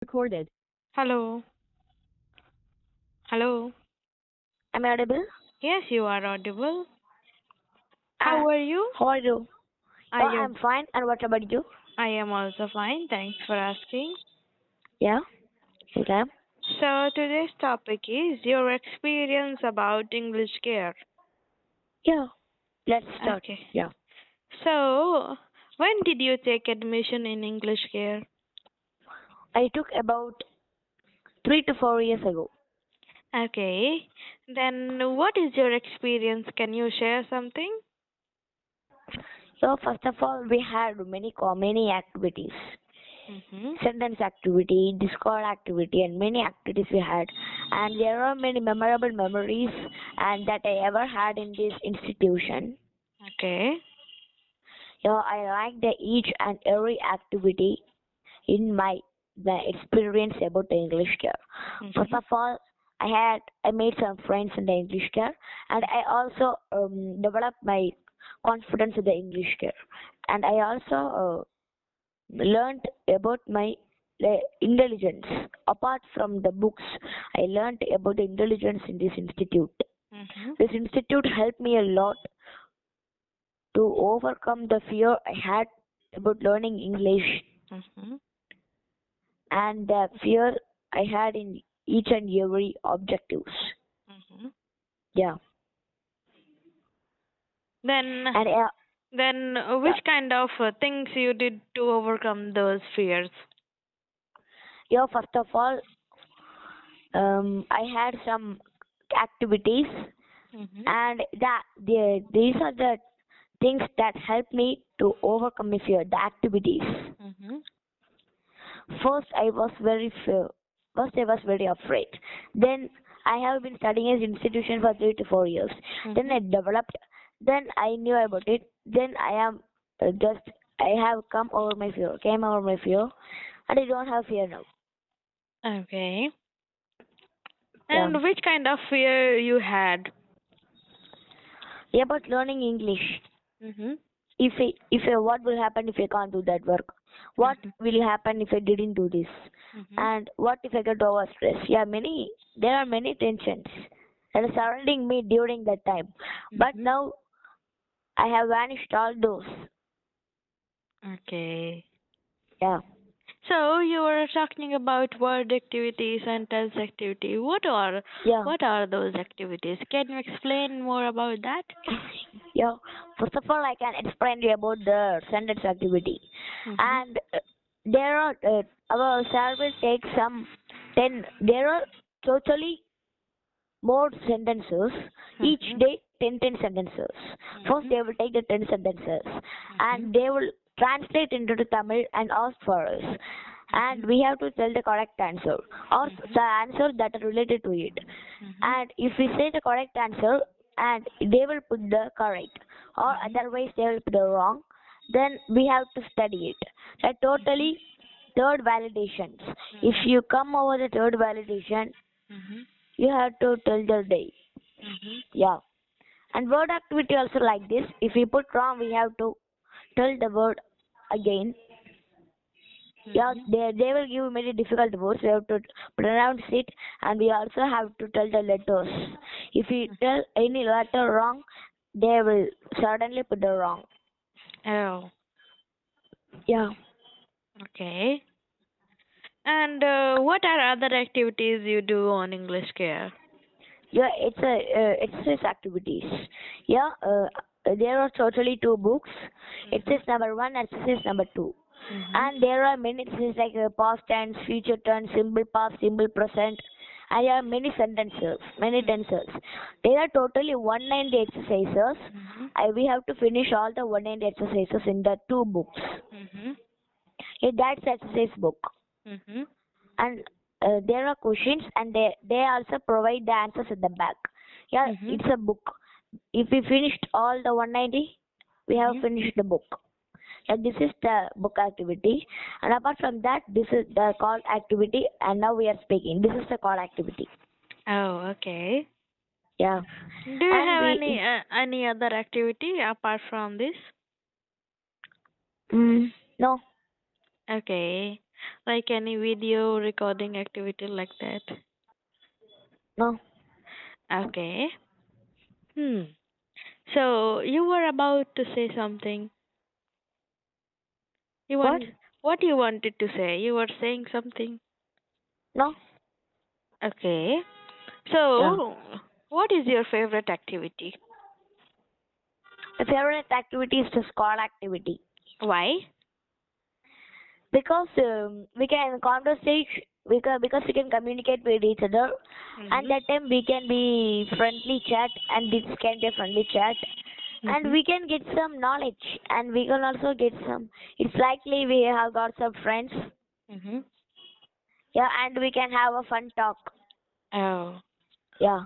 Recorded. Hello. Hello. Am I audible? Yes, you are audible. Ah, How are you? how are you? Are Yeah, you? I'm fine. And what about you? I am also fine. Thanks for asking. Yeah, okay. So today's topic is your experience about English care. Yeah, let's start. Okay. Yeah, So when did you take admission in English care? I took about 3 to 4 years ago. Okay. Then what is your experience? Can you share something? So first of all, we had many activities, Mhm. sentence activity, Discord activity, and many activities we had. And there are many memorable memories and that I ever had in this institution. Okay. Yeah, I like the each and every activity in my the experience about the English care. First Mhm. of all, I made some friends in the English care, and I also developed my confidence in the English care, and I also learned about my intelligence. Apart from the books, I learned about the intelligence in this institute. Mhm. This institute helped me a lot to overcome the fear I had about learning English Mhm. and the fear I had in each and every objectives. Mhm. Yeah, Then and Then, yeah, which kind of things you did to overcome those fears? yeah. First of all, I had some activities, Mhm. and these are the things that helped me to overcome my fear. The activities. Mhm. First, I was very fear. First, I was very afraid. Then, I have been studying as institution for 3 to 4 years. Then Mhm. I developed. Then I knew about it. Then I am just. I have came over my fear, and I don't have fear now. Okay. Yeah. And which kind of fear you had? Yeah, about learning English. Mhm. What will happen if I can't do that work? What Mhm. will happen if I didn't do this? Mhm. And what if I get overstressed? Yeah, there are many tensions that are surrounding me during that time. But Mhm. now I have vanished all those. Okay. Yeah, So you were talking about word activity, sentence activity. yeah, What are those activities? Can you explain more about that? yeah. First of all, I can explain you about the sentence activity. Mhm. And there are our sir will take some 10. There are totally more sentences each Mhm. day, 10 sentences. First Mhm. they will take the 10 sentences Mhm. and they will translate into the Tamil and ask for us, and Mhm. we have to tell the correct answer or Mhm. the answer that are related to it. Mhm. And if we say the correct answer and they will put the correct, or Mhm. otherwise they will put the wrong, then we have to study it. That totally third validations. If Mhm. you come over the third validation, Mhm. you have to tell the day. Mhm. Yeah. And word activity also like this. If we put wrong, we have to tell the word again. Yeah, Mhm. they will give many difficult words. We have to pronounce it, and we also have to tell the letters. If we tell any letter wrong, they will suddenly put the wrong. Oh, Yeah. okay. And what are other activities you do on English care? Yeah, it's a exercise activities. Yeah, there are totally two books. Mhm. Exercise number one, exercise number two, Mhm. and there are many exercises like past tense, future tense, simple past, simple present. And there are many sentences, many tenses. There are totally 190 exercises. Mhm. We have to finish all the 190 exercises in the two books. Mhm. Yeah, that's exercise book. Mhm. And there are questions, and they also provide the answers at the back. Yeah, Mhm. it's a book. If we finished all the 190, we have Mhm. finished the book. Yeah, this is the book activity, and apart from that, this is the call activity, and now we are speaking. This is the call activity. Oh, okay. Yeah, Do you and have we any other activity apart from this? no. Okay. Like any video recording activity like that? No. Okay. Hmm. So you were about to say something. You What? want what you wanted to say? You were saying something. No. Okay. Yeah. So what is your favorite activity? My favorite activity is the school activity Why? because we can conversate because we can communicate with each other, and Mhm. that time we can be friendly chat, and this can be a friendly chat, and Mhm. we can get some knowledge, and we can also get some. It's likely we have got some friends, Mhm. yeah, and we can have a fun talk. Oh. Yeah,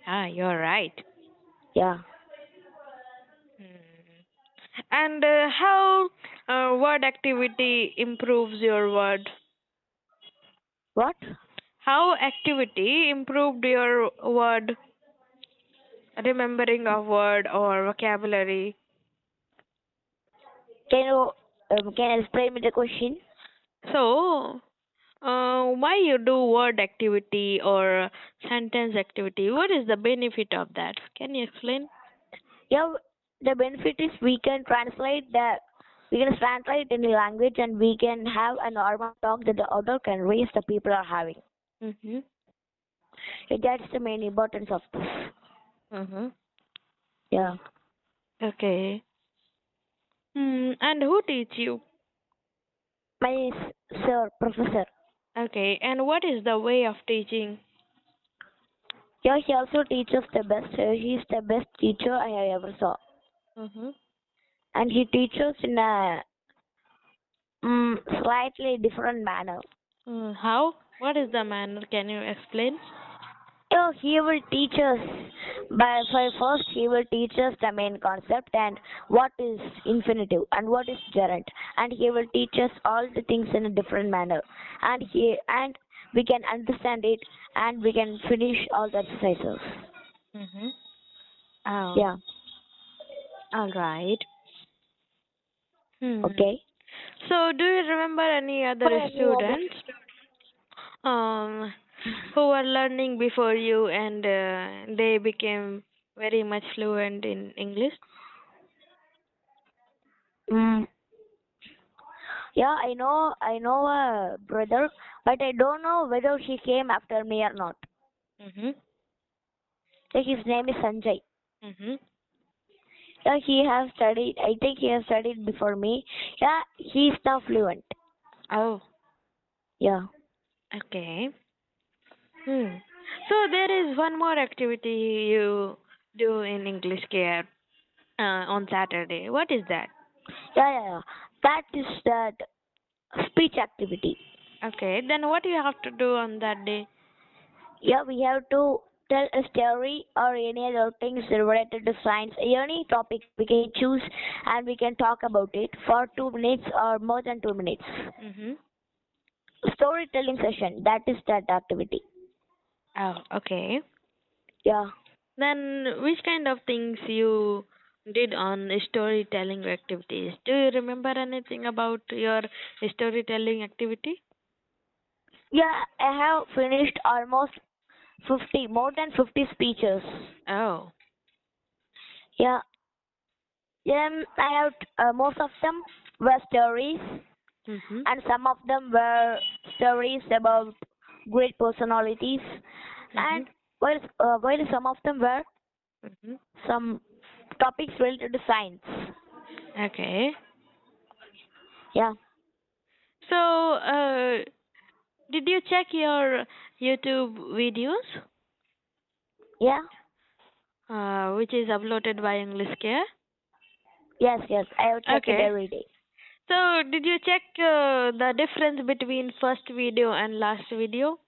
Ah, you're right. yeah. Hmm. And how word activity improves your word? What? How activity improved your word remembering of word or vocabulary? Can you explain me the question? So, why you do word activity or sentence activity? What is the benefit of that? Can you explain? Yeah, the benefit is we can translate any language, and we can have a normal talk that the other countries the people are having. Mhm. That's the main importance of this. Mhm. Yeah, Okay. And who teach you? my sir, professor. Okay. And what is the way of teaching? Yeah, he also teaches the best. He's the best teacher I have ever saw, Mhm. and he teaches in a slightly different manner. How? What is the manner? Can you explain? Yeah, he will teach us. But for first, he will teach us the main concept and what is infinitive and what is gerund, and he will teach us all the things in a different manner, and we can understand it, and we can finish all the exercises. Mhm. Oh, Yeah. all right. Hmm. Okay. So, do you remember any For other any other. students um who were learning before you and they became very much fluent in English? Mm, yeah, I know a brother, but I don't know whether he came after me or not. Mhm. So his name is Sanjay. Mhm. Yeah, he has studied. I think he has studied before me. Yeah, he's now fluent. Oh, Yeah. okay. Hmm. So there is one more activity you do in English care on Saturday. What is that? Yeah, yeah, yeah. That is that speech activity. Okay, then what you have to do on that day? Yeah, we have to tell a story or any other things related to science. Any topic we can choose, and we can talk about it for 2 minutes or more than 2 minutes. Mhm. Storytelling session. That is that activity. Oh, okay. Yeah. Then which kind of things you did on storytelling activities? Do you remember anything about your storytelling activity? Yeah, I have finished almost 50, more than 50 speeches. Oh. Yeah, I have most of them were stories, Mhm. and some of them were stories about great personalities, Mhm. and while some of them were Mhm. some topics related to science. Okay. Yeah, So, did you check your YouTube videos, yeah, which is uploaded by English Care? yes, yes. I have checked it Okay. every day. So, did you check the difference between first video and last video?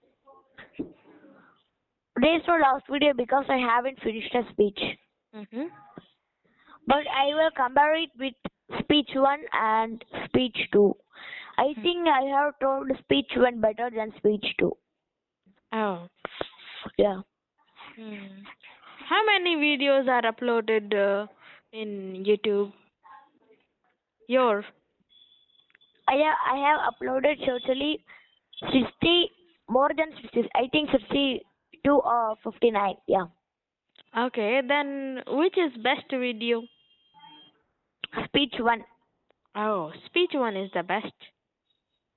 Today's the last video because I haven't finished a speech, Mhm. but I will compare it with speech one and speech two. I think I have told speech one better than speech two. Oh. Yeah. Hmm. How many videos are uploaded in YouTube? Your. I have uploaded totally 60, more than 60. I think 62 or 59. Yeah, Okay, then which is best video? speech one. Oh, speech one is the best.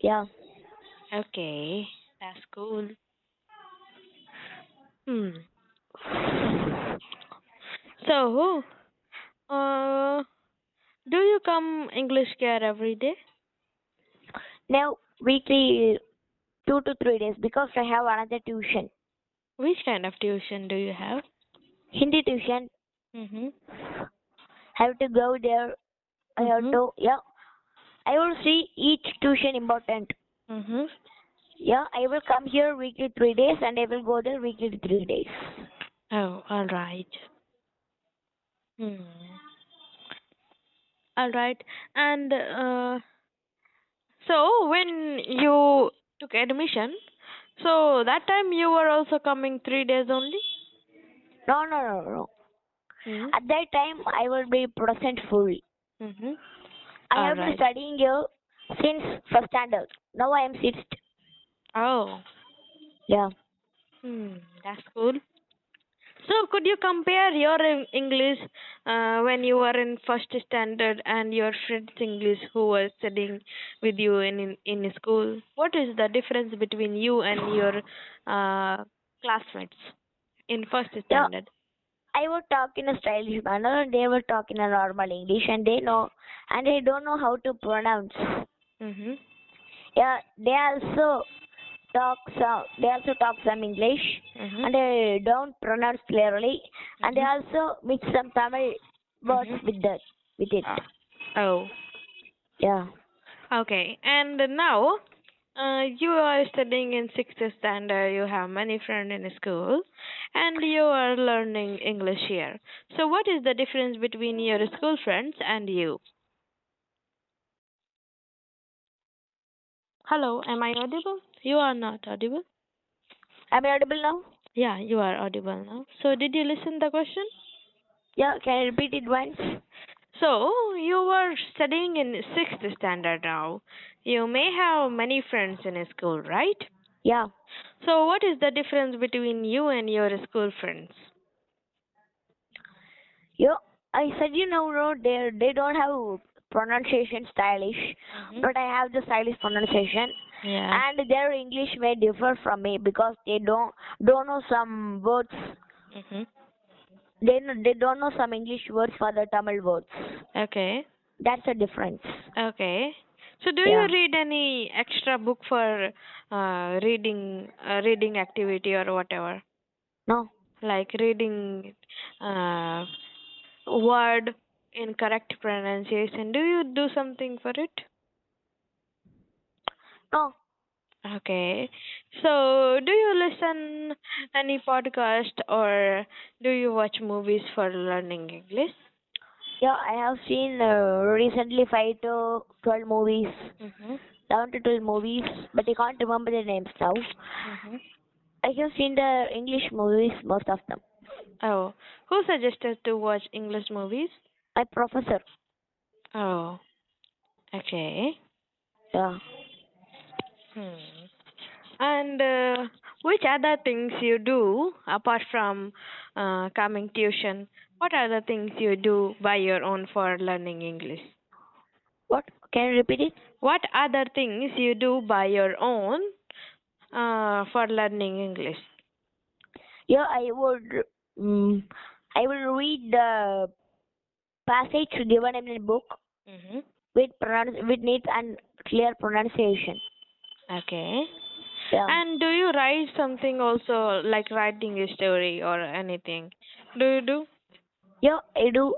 Yeah. Okay, that's cool. Hmm. So, uh, do you come English care every day? Now weekly 2 to 3 days because I have another tuition. Which kind of tuition do you have? Hindi tuition. Mhm. Have to go there. I have Mhm. to, yeah. I will see each tuition important. Mhm. Yeah, I will come here weekly 3 days and I will go there weekly 3 days. Oh, all right. Hmm. All right. And so when you took admission, so that time you were also coming 3 days only? No, no, no, no. Hmm. At that time, I will be present fully. Mhm. I All have been right. studying here since first standard. Now I am sixth. Oh. Yeah. Hmm. That's cool. So could you compare your English when you were in first standard and your friend's English who was studying with you in school? What is the difference between you and your classmates in first Yeah. standard? I would talk in a stylish manner and they will talk in a normal English and they know and they don't know how to pronounce. Mhm. Yeah, they also talk some English Mhm. and they don't pronounce clearly and they Mhm. also mix some Tamil words Mhm. with it. Oh. Yeah. Okay. And now, you are studying in sixth standard. You have many friends in school, and you are learning English here. So, what is the difference between your school friends and you? Hello, am I audible? You are not audible. Am I audible now? Yeah, you are audible now. So, did you listen the question? Yeah, can I repeat it once? So, you were studying in sixth standard now. You may have many friends in school, right? Yeah. So, what is the difference between you and your school friends? Yeah, I said no, they don't have pronunciation stylish, Mhm. but I have the stylish pronunciation, Yeah. and their English may differ from me because they don't know some words. Mhm. They don't know some English words for the Tamil words. Okay. That's a difference. Okay. So, do you Yeah. read any extra book for reading activity or whatever? No. Like reading uh, word in correct pronunciation. Do you do something for it? No. Okay. So, do you listen any podcast or do you watch movies for learning English? Yeah, I have seen recently 5 to 12 movies, Mhm. 7 to 12 movies, but I can't remember the names now. Mhm. I have seen the English movies, most of them. Oh, who suggested to watch English movies? My professor. Oh, okay. Yeah. Hmm. And which other things you do apart from coming tuition? What other things you do by your own for learning English? What? Can you repeat it? What other things you do by your own for learning English? Yeah, mm, I will read the passage given in the book Mm-hmm. with neat and clear pronunciation. Okay. Yeah. And do you write something also, like writing a story or anything? Do you do? Yeah, I do.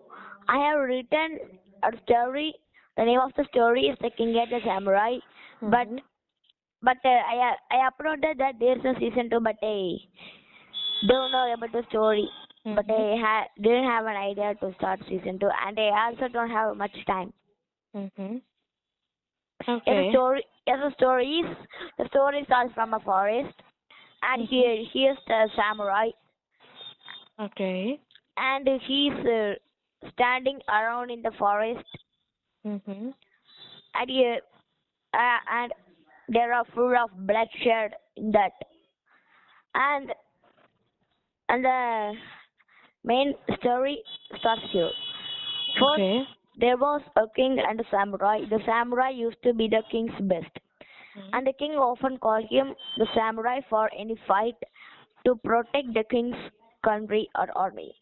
I have written a story. The name of the story is The King and the Samurai. But Mm-hmm. I uploaded that there's a season 2, but I don't know about the story. But Mm-hmm. didn't have an idea to start season 2, and I also don't have much time. Mm-hmm. Yeah, Okay. the story starts from a forest, and Mm-hmm. he is the samurai, Okay. and he's standing around in the forest, Mm-hmm. and and there are full of bloodshed in that, and the main story starts here. First, Okay. there was a king and a samurai. The samurai used to be the king's best, Mhm. and the king often called him the samurai for any fight to protect the king's country or army.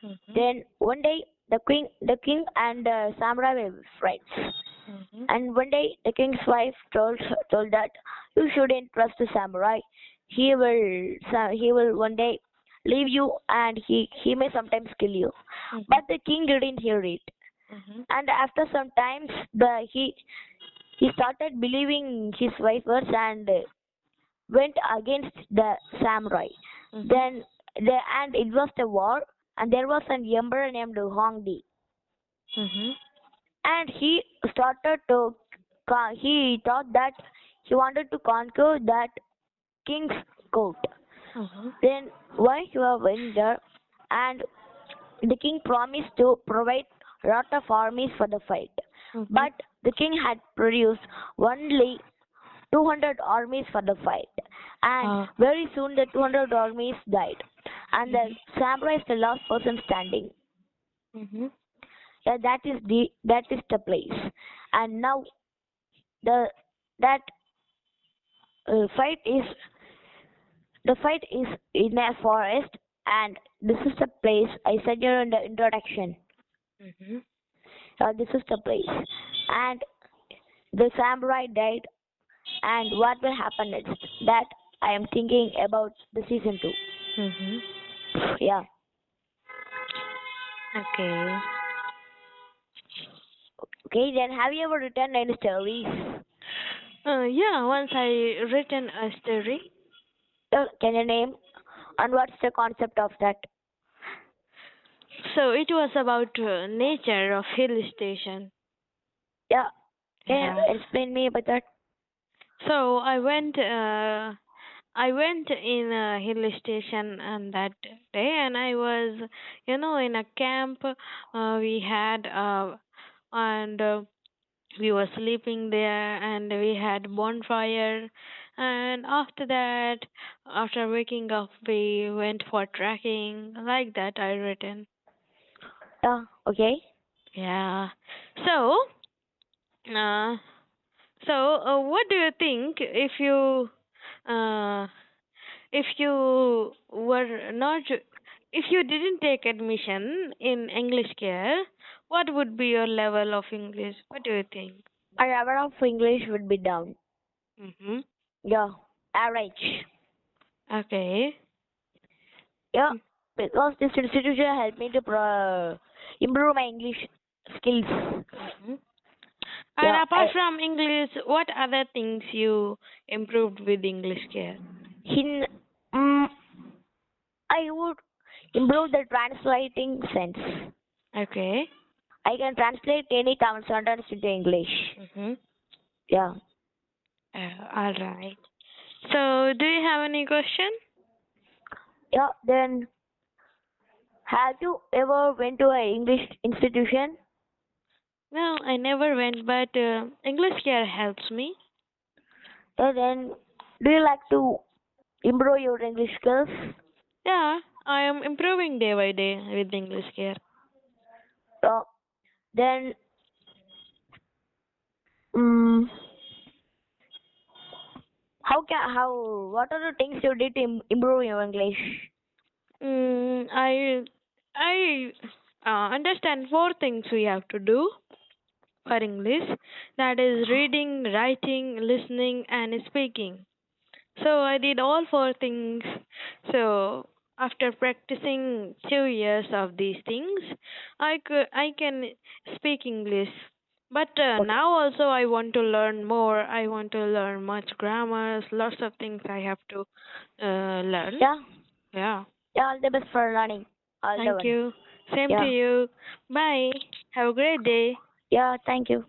Mhm. Then one day, the king and the samurai were friends. Mhm. And one day, the king's wife told that you shouldn't trust the samurai. He will one day leave you, and he may sometimes kill you. Mhm. But the king didn't hear it. Mhm. And after some time, he started believing his wife words and went against the samurai. Mhm. Then and it was the war, and there was an emperor named Hongdi, Mhm. and he thought that he wanted to conquer that king's court. Mhm. Then why he was went there, and the king promised to provide a lot of armies for the fight. Mhm. But the king had produced only 200 armies for the fight, and Uh, very soon the 200 armies died, and the mhm. samurai is the last person standing. Mhm. Yeah, that is the place. And now the that fight is the fight is in a forest, and this is the place I said you in the introduction. Mhm. This is the place, and the samurai died, and what will happen next? That I am thinking about the season 2. Mhm. Yeah. Okay. Okay. Then have you ever written any stories? Yeah, once I written a story. Can you name? And what's the concept of that? So it was about nature of hill station. Yeah. Can Yeah. you explain me about that? So I went in a hill station on that day, and I was, in a camp. We had and we were sleeping there, and we had bonfire. And after that, after waking up, we went for trekking. Like that, I written. Yeah. Okay. Yeah. So, uh, what do you think uh, if you were not, if you didn't take admission in English care, what would be your level of English? What do you think? Our level of English would be down. Mhm. Yeah. Average. Okay. Yeah. Because this institution helped me to improve my English skills. Mhm. And Yeah. apart from English, what other things you improved with English care? In, mm, I would improve the translating sense. Okay. I can translate any Tamil sentence into English. Mhm. Yeah. All right. So, do you have any question? Yeah. Then, have you ever went to an English institution? No, I never went, but English care helps me. Yeah. Then, do you like to improve your English skills? Yeah, I am improving day by day with English care. Yeah. Then, mm, what are the things you did to improve your English? I understand four things we have to do for English. That is reading, writing, listening, and speaking. So I did all four things. So after practicing 2 years of these things, I can speak English. But Okay. now also I want to learn more. I want to learn much grammars, lots of things I have to learn. Yeah. Yeah. Yeah. All the best for learning. All the Thank one. you. Same to Yeah. you. Bye. Have a great day. Yeah. Thank you.